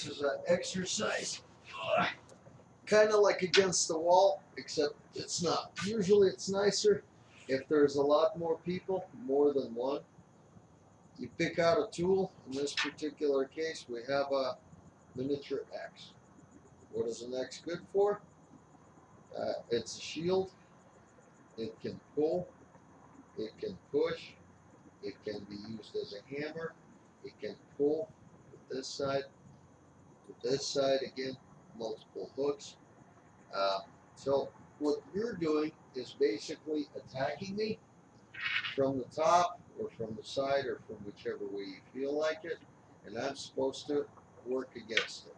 This is an exercise, kind of like against the wall, except it's not. Usually it's nicer if there's a lot more people, more than one. You pick out a tool. In this particular case, we have a miniature axe. What is an axe good for? It's a shield. It can pull. It can push. It can be used as a hammer. It can pull with this side. With this side, again, multiple hooks. So what you're doing is basically attacking me from the top or from the side or from whichever way you feel like it, and I'm supposed to work against it.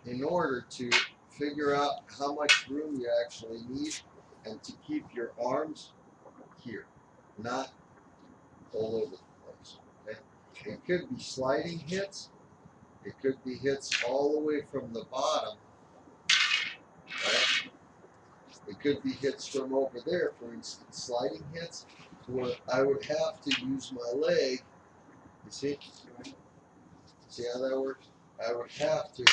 In order to figure out how much room you actually need and to keep your arms here, not all over the place. Okay? It could be sliding hits. It could be hits all the way from the bottom. Right? It could be hits from over there, for instance, sliding hits, where I would have to use my leg. You see? See how that works? I would have to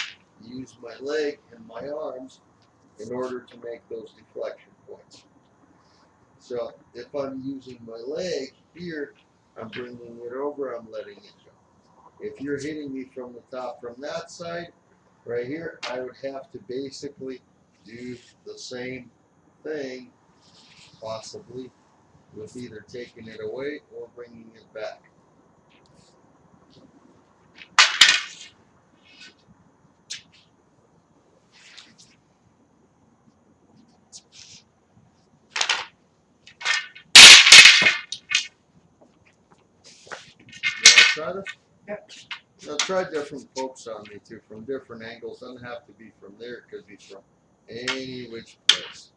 use my leg and my arms in order to make those deflection points. So if I'm using my leg here, I'm bringing it over, I'm letting it go. If you're hitting me from the top from that side, right here, I would have to basically do the same thing, possibly, with either taking it away or bringing it back. You want to try this? Yeah. Now try different pokes on me too, from different angles. Doesn't have to be from there, it could be from any which place.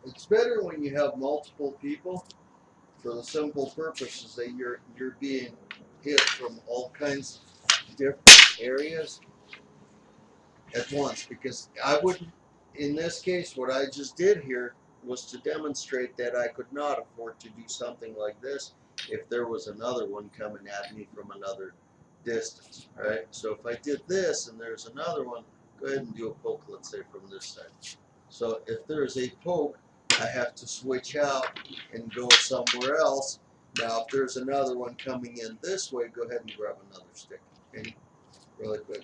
It's better when you have multiple people, for the simple purposes that you're being hit from all kinds of different areas at once. Because I wouldn't, in this case, what I just did here was to demonstrate that I could not afford to do something like this if there was another one coming at me from another distance, right? So if I did this and there's another one, go ahead and do a poke, let's say, from this side. So if there's a poke, I have to switch out and go somewhere else. Now, if there's another one coming in this way, go ahead and grab another stick. Okay? Really quick.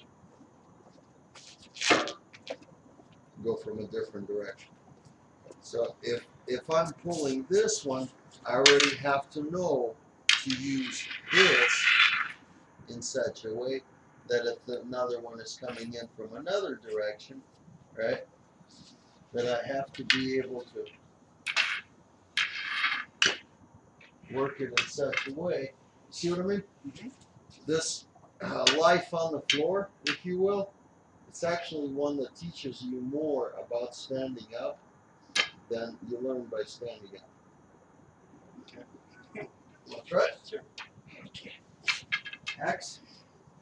Go from a different direction. So if I'm pulling this one, I already have to know to use this in such a way that if another one is coming in from another direction, right, that I have to be able to work it in such a way. See what I mean? Mm-hmm. This life on the floor, if you will, it's actually one that teaches you more about standing up than you learn by standing up. Okay. Want to try it? Sure. Axe?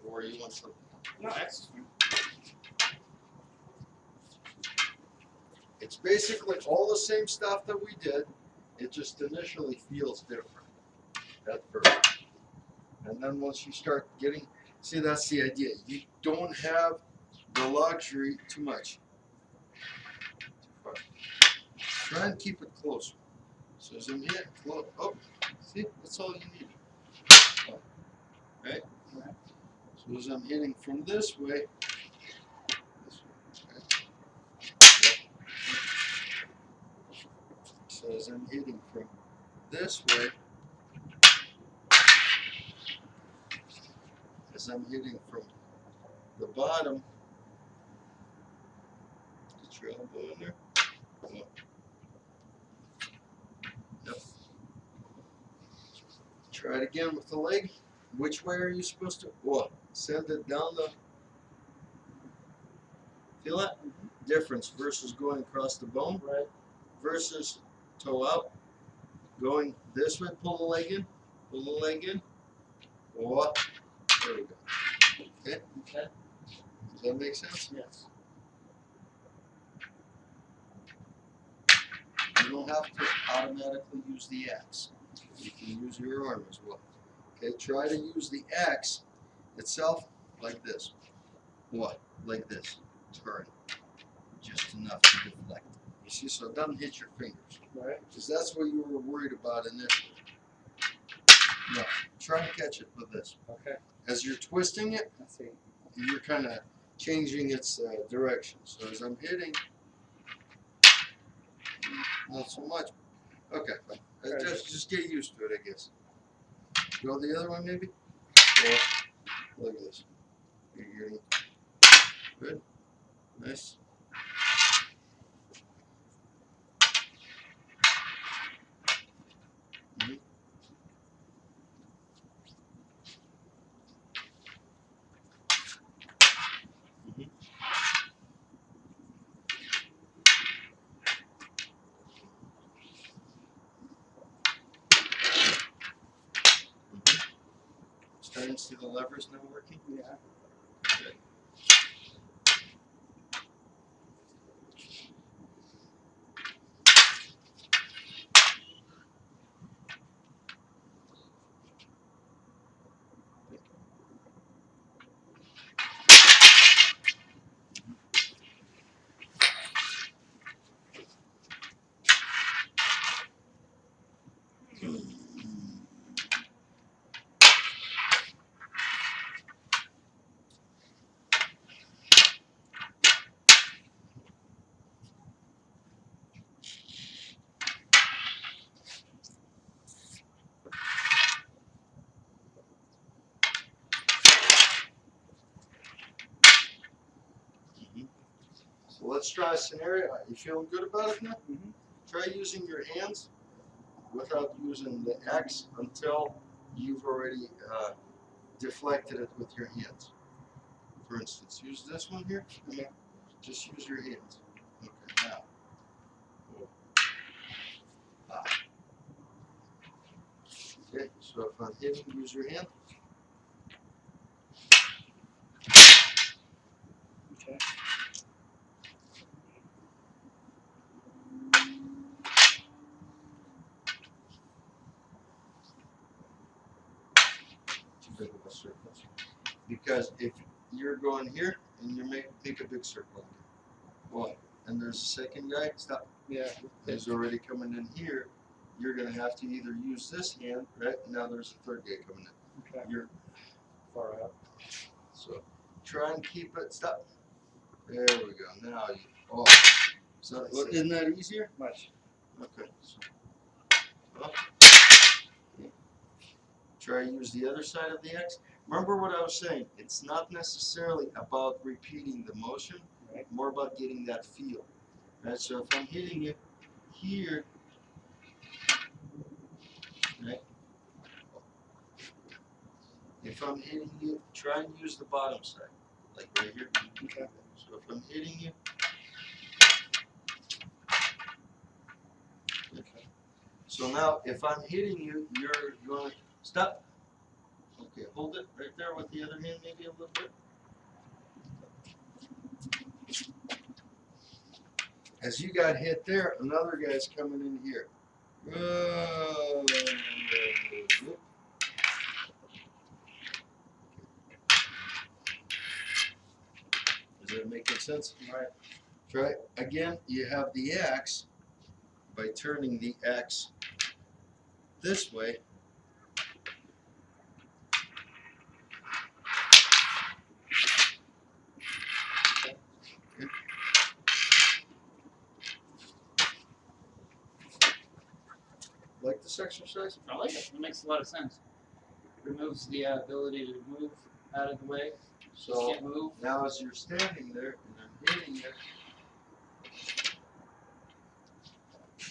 Or you want something? No, X is fine. It's basically all the same stuff that we did. It just initially feels different at first. And then once you start getting, See, that's the idea. You don't have the luxury too much. Try and keep it close. So as I'm hitting close, oh, see, that's all you need. Oh, right? So as I'm hitting from this way, right? So as I'm hitting from this way, as I'm hitting from the bottom, get your elbow in there. Oh. Yep. Try it again with the leg. Which way are you supposed to? What? Send it down the. Feel that difference versus going across the bone, Right. versus toe out, going this way. Pull the leg in. Pull the leg in. What? There we go. Okay. Okay. Does that make sense? Yes. You don't have to automatically use the axe. You can use your arm as well. Okay, try to use the axe itself like this. What? Like this. Turn. Just enough to deflect. You see, so it doesn't hit your fingers. Right. Because that's what you were worried about initially. No, try to catch it with this. Okay. As you're twisting it, Let's see. you're kind of changing its direction. So as I'm hitting, not so much. Okay, fine. Just get used to it, I guess. Go the other one, maybe? Yeah. Look at this. You're getting good. Nice. Mm-hmm. Mm-hmm. Mm-hmm. Starting to see the levers now working? Yeah. Good. Mm-hmm. So let's try a scenario. You feeling good about it now? Mm-hmm. Try using your hands without using the axe until you've already deflected it with your hands. For instance, use this one here. Okay. Just use your hands. Okay, now. Ah. Okay, so if I'm hitting, use your hand. Okay. Too big of a circle. Because if you're going here and you make a big circle, what? And there's a second guy, stop. Yeah. He's already coming in here. You're gonna have to either use this hand, right? Now there's a third guy coming in. Okay. You're Far out. so try and keep it. Stop. There we go. Now you. Oh, so isn't that easier? Much. Okay. So, well, okay. Try to use the other side of the X. Remember what I was saying. It's not necessarily about repeating the motion. Right. More about getting that feel. Right. So if I'm hitting it here, right. If I'm hitting you, try and use the bottom side, like right here. Okay. So if I'm hitting you, okay. So now if I'm hitting you, you're going to stop. Okay, hold it right there with the other hand, maybe a little bit. As you got hit there, another guy's coming in here. Is that making sense? Right. Try again. You have the X by turning the X this way. Like this exercise? I like it. It makes a lot of sense. Removes the ability to move out of the way. So Can't move. now as you're standing there and I'm hitting it,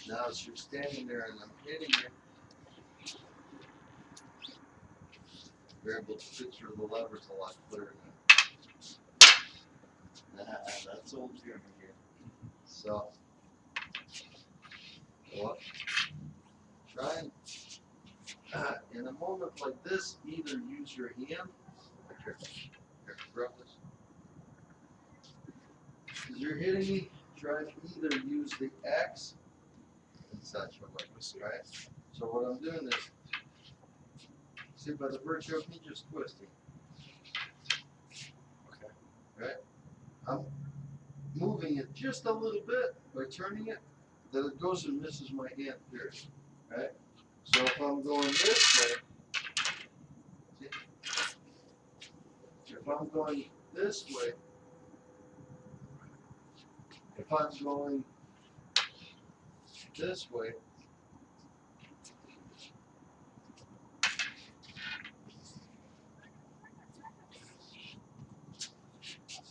now as you're standing there and I'm hitting it, you're able to picture the levers a lot clearer now. That's old Jimmy here. So, what? Try and, in a moment like this, either use your hand, like here, grab this. As you're hitting me, try and either use the X and such a way, right? So what I'm doing is, see, by the virtue of me just twisting, Okay. right? I'm moving it just a little bit by turning it, that it goes and misses my hand here, right? So if I'm going this way, see, if I'm going this way, if I'm going this way,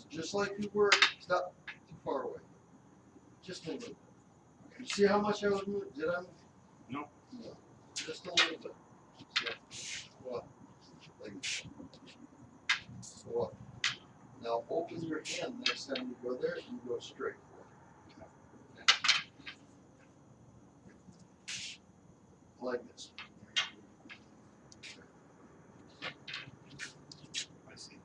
just like you were, stop, too far away, just a little bit. You see how much I was moving? Did I move? No. No, just a little bit. So, what? Like, what? Now open your hand next time you go there, you go straight. Like this. I see.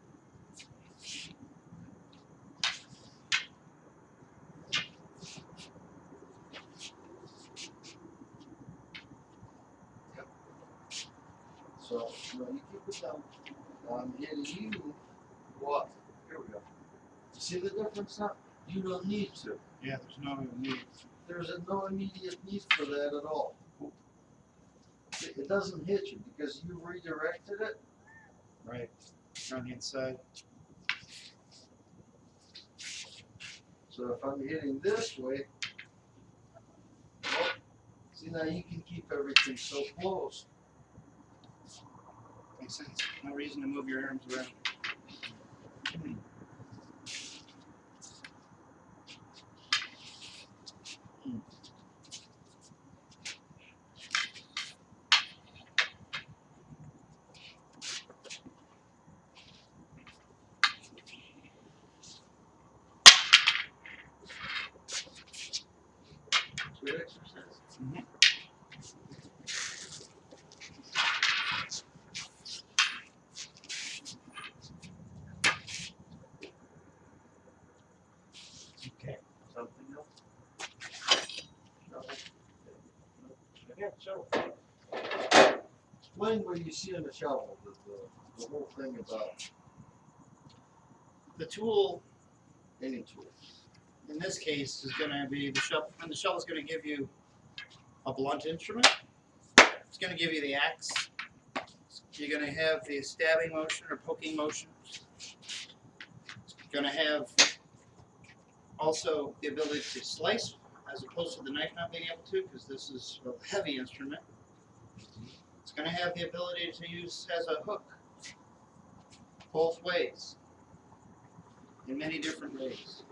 So, no, you keep it down. I'm hitting you. What? Here we go. You see the difference now? You don't need to. Yeah, there's no need. There's no immediate need for that at all. It doesn't hit you because you redirected it. Right. On the inside. So if I'm hitting this way, well, see now you can keep everything so close. Makes sense. No reason to move your arms around. Good exercise. Mhm. Okay. Something else? No. Yeah, so. Explain what you see in the shovel, the whole thing about The tool any tool. in this case is going to be the shovel, and the shovel is going to give you a blunt instrument. It's going to give you the axe. You're going to have the stabbing motion or poking motion. It's going to have also the ability to slice, as opposed to the knife not being able to, because this is a heavy instrument. It's going to have the ability to use as a hook, both ways, in many different ways.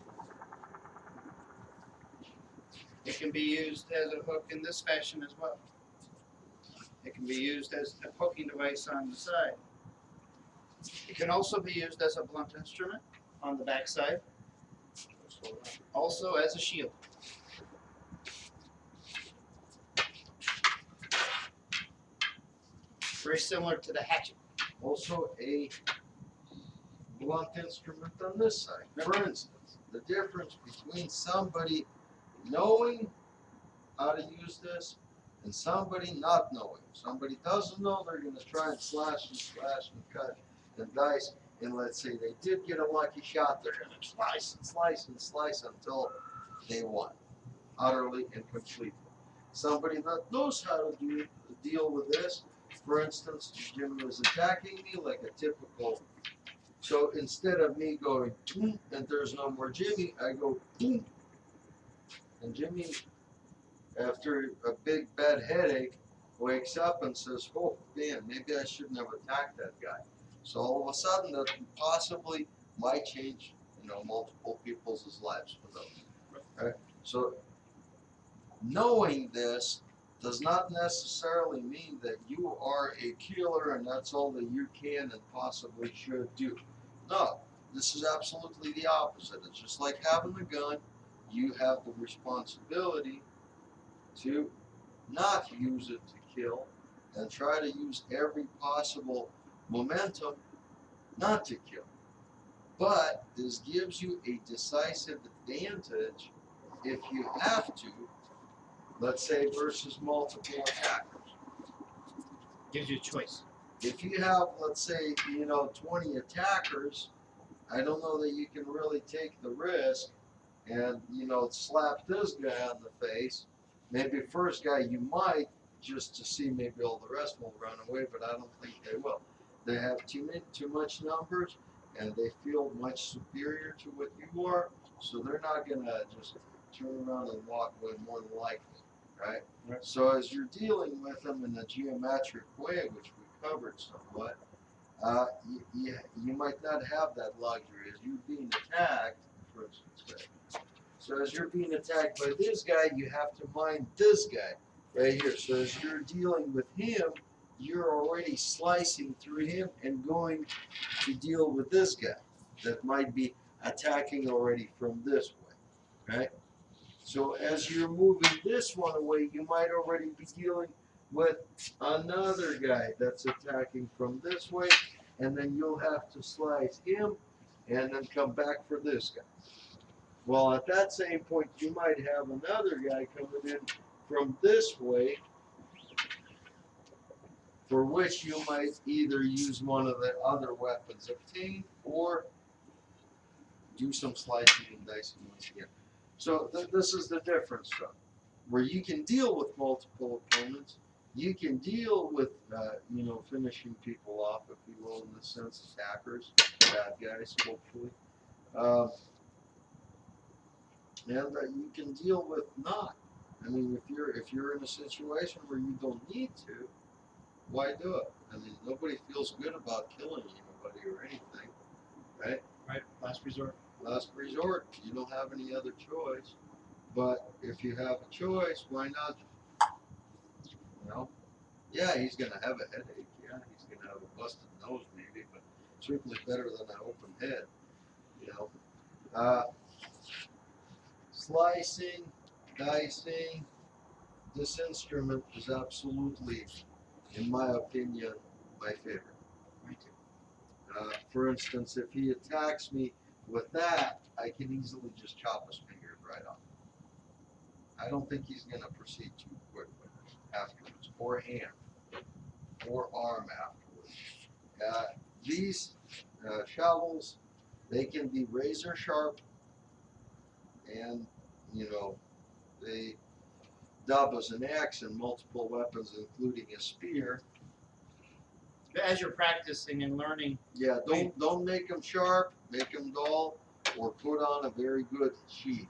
It can be used as a hook in this fashion as well. It can be used as a poking device on the side. It can also be used as a blunt instrument on the back side. Also as a shield. Very similar to the hatchet. Also a blunt instrument on this side. For instance, the difference between somebody knowing how to use this and somebody not knowing. Somebody doesn't know, they're going to try and slash and cut and dice, and let's say they did get a lucky shot, they're gonna slice and slice and slice until they won, utterly and completely. Somebody that knows how to deal with this, for instance, Jim was attacking me like a typical. So instead of me going "Toom," and there's no more Jimmy, I go "Toom," and Jimmy, after a big bad headache, wakes up and says, "Oh man, maybe I shouldn't have attacked that guy." So all of a sudden, that possibly might change, multiple people's lives for those. Right? So knowing this does not necessarily mean that you are a killer and that's all that you can and possibly should do. No, this is absolutely the opposite. It's just like having a gun. You have the responsibility to not use it to kill and try to use every possible momentum not to kill. But this gives you a decisive advantage if you have to, let's say, versus multiple attackers. Gives you a choice. If you have, let's say, 20 attackers, I don't know that you can really take the risk and, slap this guy on the face. Maybe first guy you might, just to see maybe all the rest will run away, but I don't think they will. They have too much numbers, and they feel much superior to what you are, so they're not gonna just turn around and walk away more than likely, right? Right. So as you're dealing with them in a geometric way, which we covered somewhat, you might not have that luxury. As you're being attacked, for instance, right? So as you're being attacked by this guy, you have to mind this guy right here. So as you're dealing with him, you're already slicing through him and going to deal with this guy that might be attacking already from this way, right? So as you're moving this one away, you might already be dealing with another guy that's attacking from this way, and then you'll have to slice him and then come back for this guy. Well, at that same point, you might have another guy coming in from this way, for which you might either use one of the other weapons obtained or do some slicing and dicing once again. So this is the difference, though, where you can deal with multiple opponents. You can deal with, finishing people off, if you will, in the sense, attackers, bad guys, hopefully. And you can deal with not. I mean, if you're in a situation where you don't need to, why do it? I mean, nobody feels good about killing anybody or anything, right? Right. Last resort. Last resort. You don't have any other choice. But if you have a choice, why not? Yeah, he's gonna have a headache. Yeah, he's gonna have a busted nose, maybe, but certainly better than an open head. Slicing, dicing. This instrument is absolutely, in my opinion, my favorite. Mine too. For instance, if he attacks me with that, I can easily just chop his fingers right off. I don't think he's going to proceed too quickly afterwards, or hand, or arm afterwards. These shovels, they can be razor sharp, and they dub as an axe in multiple weapons, including a spear. As you're practicing and learning, Yeah, don't make them sharp, make them dull, or put on a very good sheath.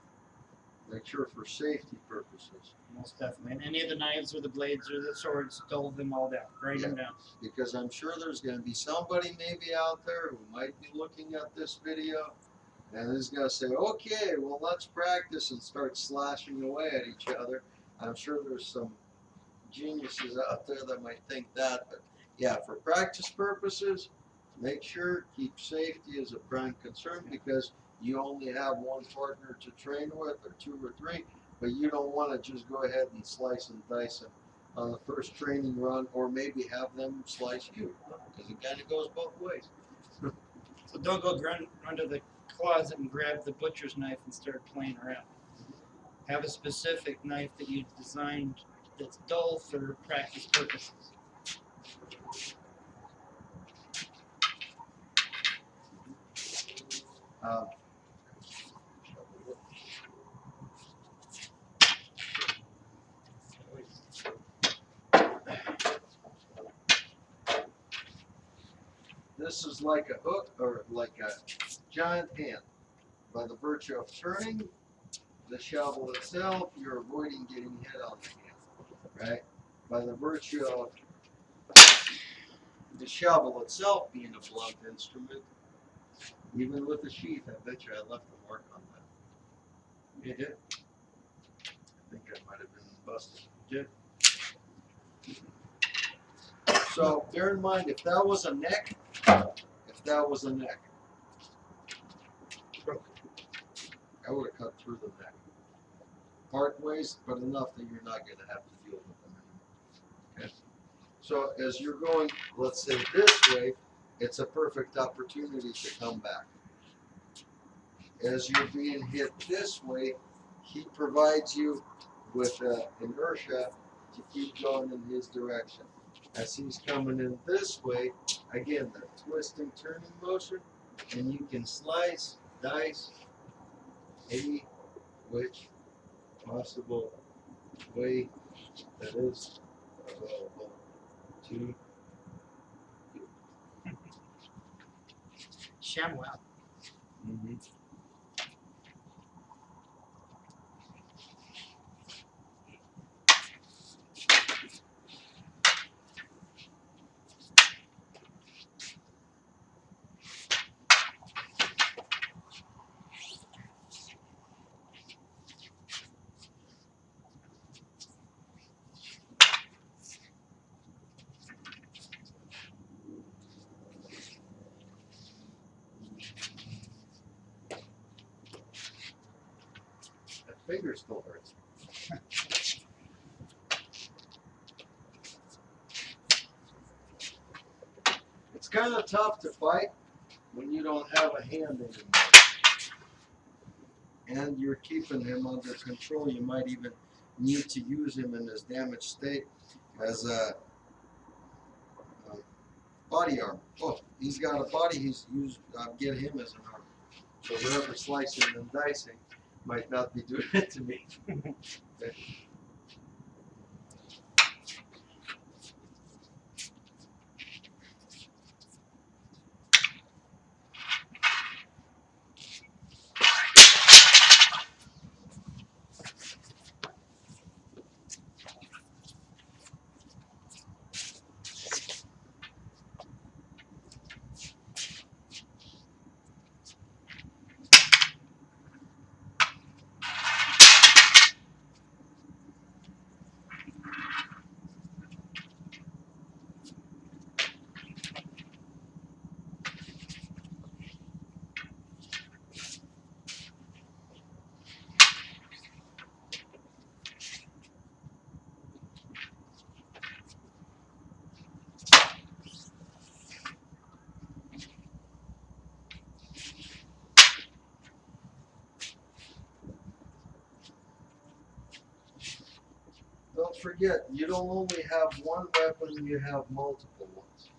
Make sure for safety purposes. most definitely, and any of the knives or the blades or the swords, dull them all down, grind them down. Because I'm sure there's going to be somebody maybe out there who might be looking at this video and is going to say, okay, well, let's practice and start slashing away at each other. I'm sure there's some geniuses out there that might think that, but yeah, for practice purposes, make sure keep safety as a prime concern, because you only have one partner to train with, or two or three, but you don't want to just go ahead and slice and dice them on the first training run, or maybe have them slice you, because it kind of goes both ways. So don't go run to the closet and grab the butcher's knife and start playing around. Have a specific knife that you designed that's dull for practice purposes. Um, this is like a hook or like a giant hand. By the virtue of turning the shovel itself, you're avoiding getting hit on the hand, right? By the virtue of the shovel itself being a blunt instrument, even with the sheath, I bet you I left a mark on that. You did. I think I might have been busted. So bear in mind, if that was a neck, I would have cut through the neck. Part ways, but enough that you're not going to have to deal with them anymore. Okay. So as you're going, let's say this way, it's a perfect opportunity to come back. As you're being hit this way, he provides you with inertia to keep going in his direction. As he's coming in this way, again, the twisting, turning motion, and you can slice, dice, any which possible way that is available to ShamWow. you. That finger still hurts. It's kind of tough to fight when you don't have a hand anymore. And you're keeping him under control. You might even need to use him in his damaged state as a body armor. Oh, he's got a body, he's used, get him as an armor. So whatever slicing and dicing might not be doing it to me. Okay. Don't forget, you don't only have one weapon, you have multiple ones.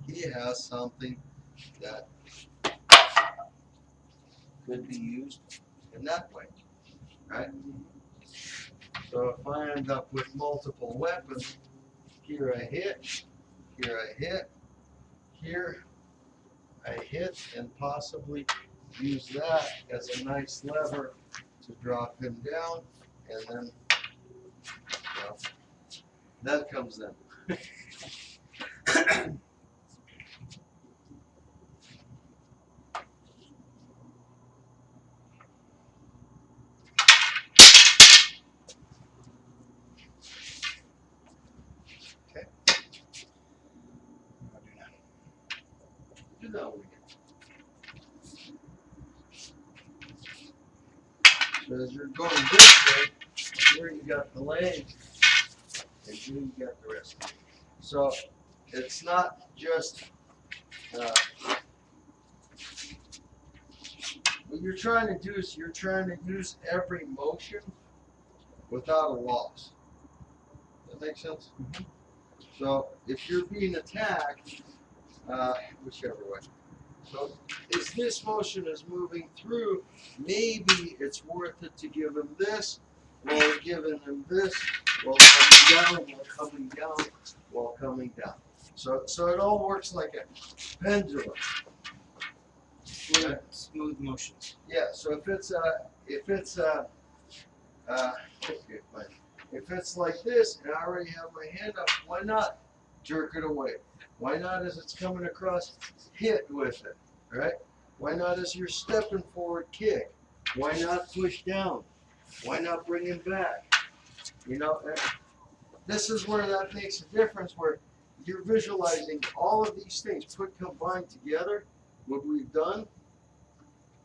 He has something that could be used in that way, right? So if I end up with multiple weapons, here I hit, here I hit, here I hit, and possibly use that as a nice lever to drop him down, and then, well, that comes in. Do that one again. So as you're going this way, here you got the leg, and here you got the wrist. So it's not just what you're trying to do is you're trying to use every motion without a loss. That makes sense? So if you're being attacked, whichever way, So as this motion is moving through, maybe it's worth it to give him this, while giving him this, while coming down. So it all works like a pendulum. Fluid, smooth motions. Yeah, so if it's okay, fine. If it's like this and I already have my hand up, why not jerk it away? Why not as it's coming across, hit with it, right? Why not as you're stepping forward, kick? Why not push down? Why not bring him back? You know, this is where that makes a difference, where you're visualizing all of these things put combined together, what we've done.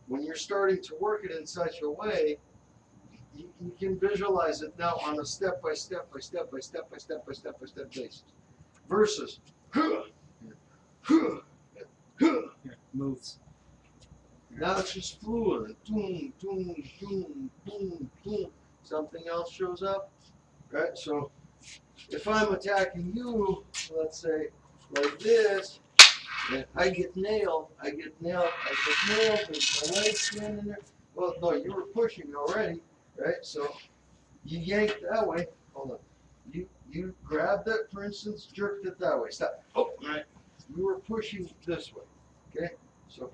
When you're starting to work it in such a way, you can visualize it now on a step by step basis. Versus Moves. now it's just fluid. Boom, boom, boom, boom, boom. Something else shows up, right? So if I'm attacking you, let's say like this, and I get nailed, and my leg's standing there. Well, no, you were pushing already, right? So you yanked that way. Hold on. You grabbed that, for instance, jerked it that way. Stop. Oh, right. You were pushing this way. Okay? So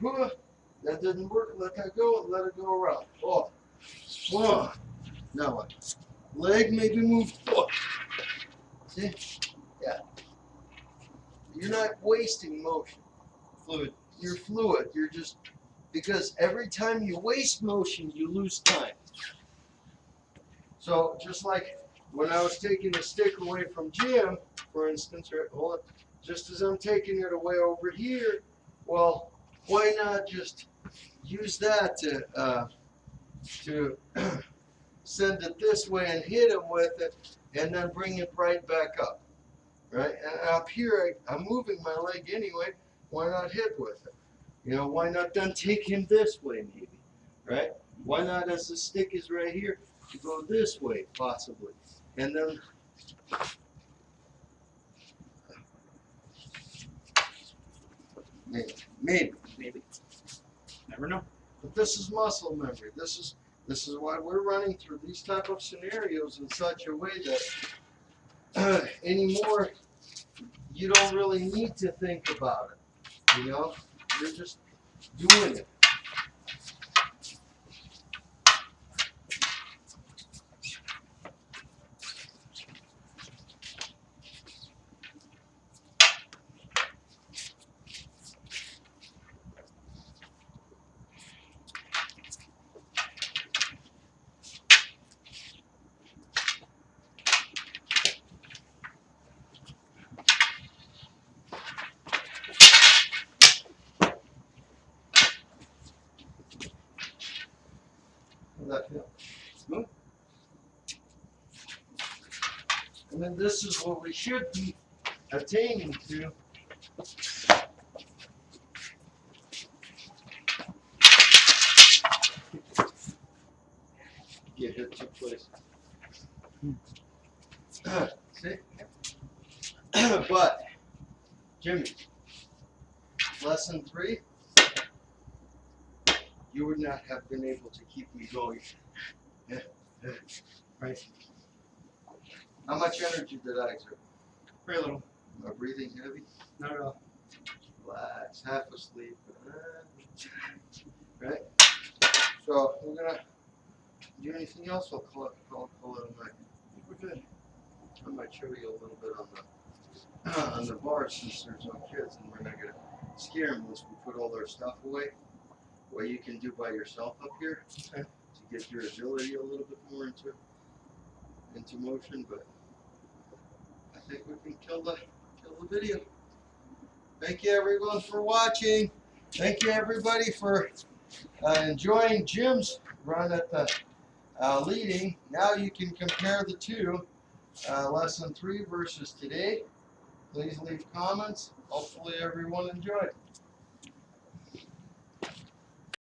that didn't work. Let that go. Let it go around. Oh. Now what? Leg maybe move. Oh. See? Yeah. You're not wasting motion. Fluid. You're fluid. You're just, because every time you waste motion, you lose time. So just like when I was taking the stick away from Jim, for instance, right, hold on, just as I'm taking it away over here, well, why not just use that to send it this way and hit him with it, and then bring it right back up, right? And up here, I'm moving my leg anyway. Why not hit with it? You know, why not then take him this way, maybe, right? Why not, as the stick is right here, to go this way, possibly, and then maybe. Never know. But this is muscle memory. This is why we're running through these type of scenarios in such a way that anymore you don't really need to think about it. You know, you're just doing it. How's that feel? Smooth. I mean, this is what we should be attaining to. Get hit two places. See? But, Jimmy, lesson 3, you would not have been able to keep me going. Right? How much energy did I exert? Very little. Am I breathing heavy? Not at all. Relax, half asleep. Right? So we're gonna do anything else. I'll call it a night. We're good. I might show you a little bit on the bar, since there's no kids and we're not gonna scare them unless we put all their stuff away. What you can do by yourself up here to get your agility a little bit more into motion, but I think we can kill the video. Thank you everyone for watching. Thank you everybody for enjoying Jim's run at the leading. Now you can compare the two, lesson 3 versus today. Please leave comments. Hopefully everyone enjoyed.